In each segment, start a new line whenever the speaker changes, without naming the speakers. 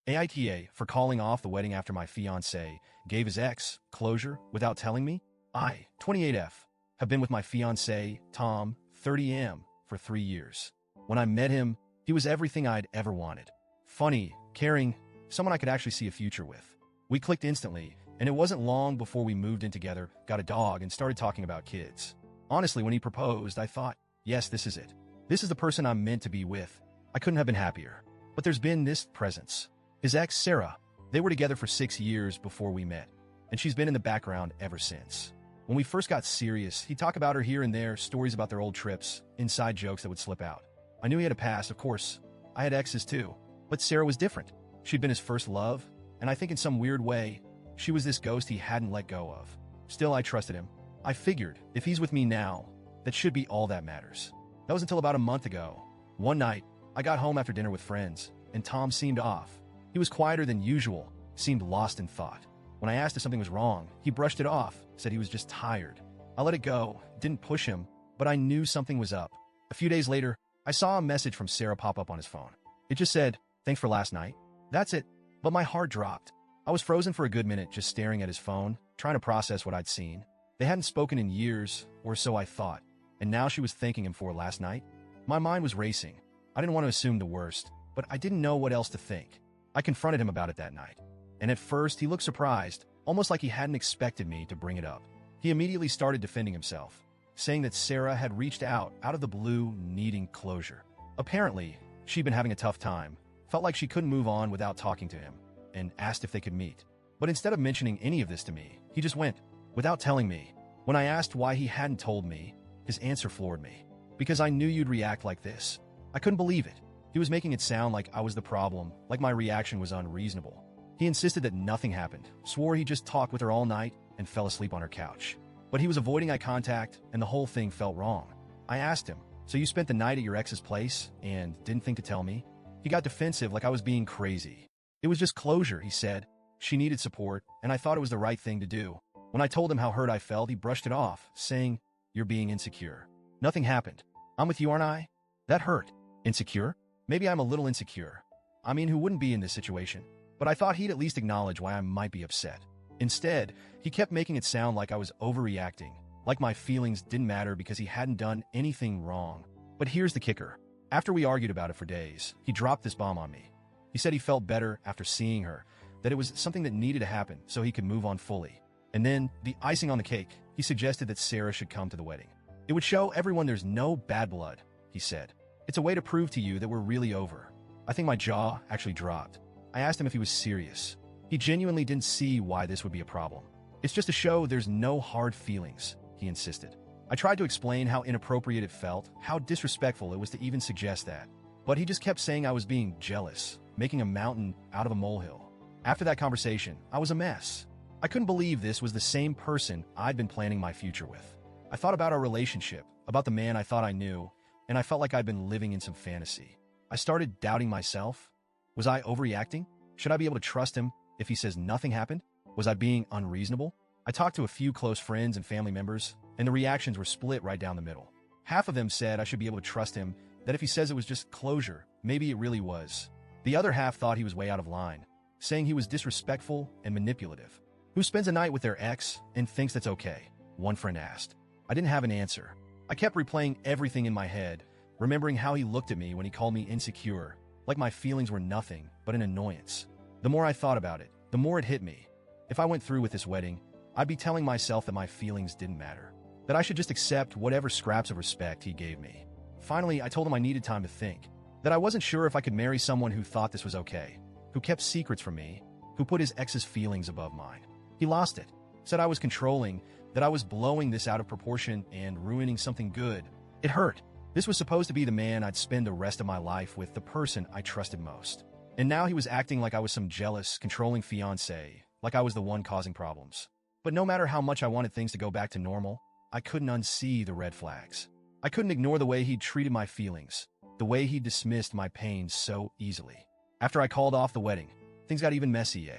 AITA for calling off the wedding after my fiancé gave his ex closure without telling me. I, 28F, have been with my fiancé, Tom, 30M, for 3 years. When I met him, he was everything I'd ever wanted. Funny, caring, someone I could actually see a future with. We clicked instantly, and it wasn't long before we moved in together, got a dog, and started talking about kids. Honestly, when he proposed, I thought, yes, this is it. This is the person I'm meant to be with. I couldn't have been happier. But there's been this presence. His ex, Sarah, they were together for 6 years before we met, and she's been in the background ever since. When we first got serious, he'd talk about her here and there, stories about their old trips, inside jokes that would slip out. I knew he had a past, of course. I had exes too. But Sarah was different. She'd been his first love, and I think in some weird way, she was this ghost he hadn't let go of. Still, I trusted him. I figured, if he's with me now, that should be all that matters. That was until about a month ago. One night, I got home after dinner with friends, and Tom seemed off. He was quieter than usual, seemed lost in thought. When I asked if something was wrong, he brushed it off, said he was just tired. I let it go, didn't push him, but I knew something was up. A few days later, I saw a message from Sarah pop up on his phone. It just said, "Thanks for last night." That's it. But my heart dropped. I was frozen for a good minute just staring at his phone, trying to process what I'd seen. They hadn't spoken in years, or so I thought, and now she was thanking him for last night. My mind was racing. I didn't want to assume the worst, but I didn't know what else to think. I confronted him about it that night, and at first he looked surprised, almost like he hadn't expected me to bring it up. He immediately started defending himself, saying that Sarah had reached out of the blue, needing closure. Apparently, she'd been having a tough time, felt like she couldn't move on without talking to him, and asked if they could meet. But instead of mentioning any of this to me, he just went, without telling me. When I asked why he hadn't told me, his answer floored me. "Because I knew you'd react like this." I couldn't believe it. He was making it sound like I was the problem, like my reaction was unreasonable. He insisted that nothing happened, swore he just talked with her all night, and fell asleep on her couch. But he was avoiding eye contact, and the whole thing felt wrong. I asked him, "So you spent the night at your ex's place, and didn't think to tell me?" He got defensive like I was being crazy. "It was just closure," he said. "She needed support, and I thought it was the right thing to do." When I told him how hurt I felt, he brushed it off, saying, "You're being insecure. Nothing happened. I'm with you, aren't I?" That hurt. Insecure? Maybe I'm a little insecure. I mean, who wouldn't be in this situation? But I thought he'd at least acknowledge why I might be upset. Instead, he kept making it sound like I was overreacting, like my feelings didn't matter because he hadn't done anything wrong. But here's the kicker. After we argued about it for days, he dropped this bomb on me. He said he felt better after seeing her, that it was something that needed to happen so he could move on fully. And then, the icing on the cake, he suggested that Sarah should come to the wedding. "It would show everyone there's no bad blood," he said. "It's a way to prove to you that we're really over." I think my jaw actually dropped. I asked him if he was serious. He genuinely didn't see why this would be a problem. "It's just to show there's no hard feelings," he insisted. I tried to explain how inappropriate it felt, how disrespectful it was to even suggest that. But he just kept saying I was being jealous, making a mountain out of a molehill. After that conversation, I was a mess. I couldn't believe this was the same person I'd been planning my future with. I thought about our relationship, about the man I thought I knew, and I felt like I'd been living in some fantasy. I started doubting myself. Was I overreacting? Should I be able to trust him if he says nothing happened? Was I being unreasonable? I talked to a few close friends and family members, and the reactions were split right down the middle. Half of them said I should be able to trust him, that if he says it was just closure, maybe it really was. The other half thought he was way out of line, saying he was disrespectful and manipulative. Who spends a night with their ex and thinks that's okay? One friend asked. I didn't have an answer. I kept replaying everything in my head, remembering how he looked at me when he called me insecure, like my feelings were nothing but an annoyance. The more I thought about it, the more it hit me. If I went through with this wedding, I'd be telling myself that my feelings didn't matter, that I should just accept whatever scraps of respect he gave me. Finally, I told him I needed time to think, that I wasn't sure if I could marry someone who thought this was okay, who kept secrets from me, who put his ex's feelings above mine. He lost it, said I was controlling, that I was blowing this out of proportion and ruining something good. It hurt. This was supposed to be the man I'd spend the rest of my life with, the person I trusted most. And now he was acting like I was some jealous, controlling fiancé, like I was the one causing problems. But no matter how much I wanted things to go back to normal, I couldn't unsee the red flags. I couldn't ignore the way he'd treated my feelings, the way he dismissed my pain so easily. After I called off the wedding, things got even messy.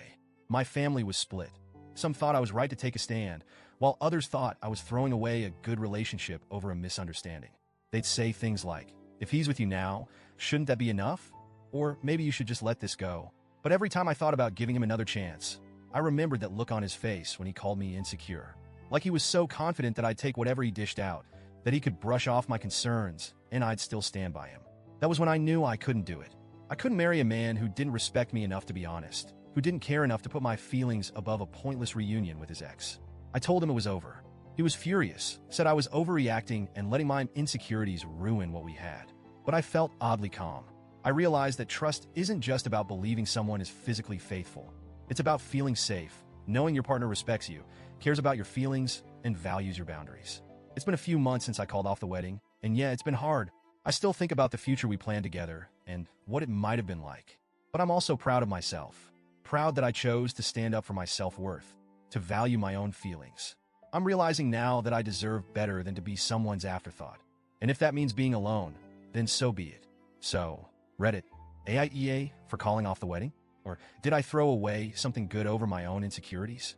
My family was split. Some thought I was right to take a stand, while others thought I was throwing away a good relationship over a misunderstanding. They'd say things like, if he's with you now, shouldn't that be enough? Or maybe you should just let this go. But every time I thought about giving him another chance, I remembered that look on his face when he called me insecure. Like he was so confident that I'd take whatever he dished out, that he could brush off my concerns, and I'd still stand by him. That was when I knew I couldn't do it. I couldn't marry a man who didn't respect me enough to be honest, who didn't care enough to put my feelings above a pointless reunion with his ex. I told him it was over. He was furious, said I was overreacting and letting my insecurities ruin what we had. But I felt oddly calm. I realized that trust isn't just about believing someone is physically faithful. It's about feeling safe, knowing your partner respects you, cares about your feelings, and values your boundaries. It's been a few months since I called off the wedding, and yeah, it's been hard. I still think about the future we planned together and what it might have been like. But I'm also proud of myself. Proud that I chose to stand up for my self-worth, to value my own feelings. I'm realizing now that I deserve better than to be someone's afterthought. And if that means being alone, then so be it. So, Reddit, AITA for calling off the wedding? Or did I throw away something good over my own insecurities?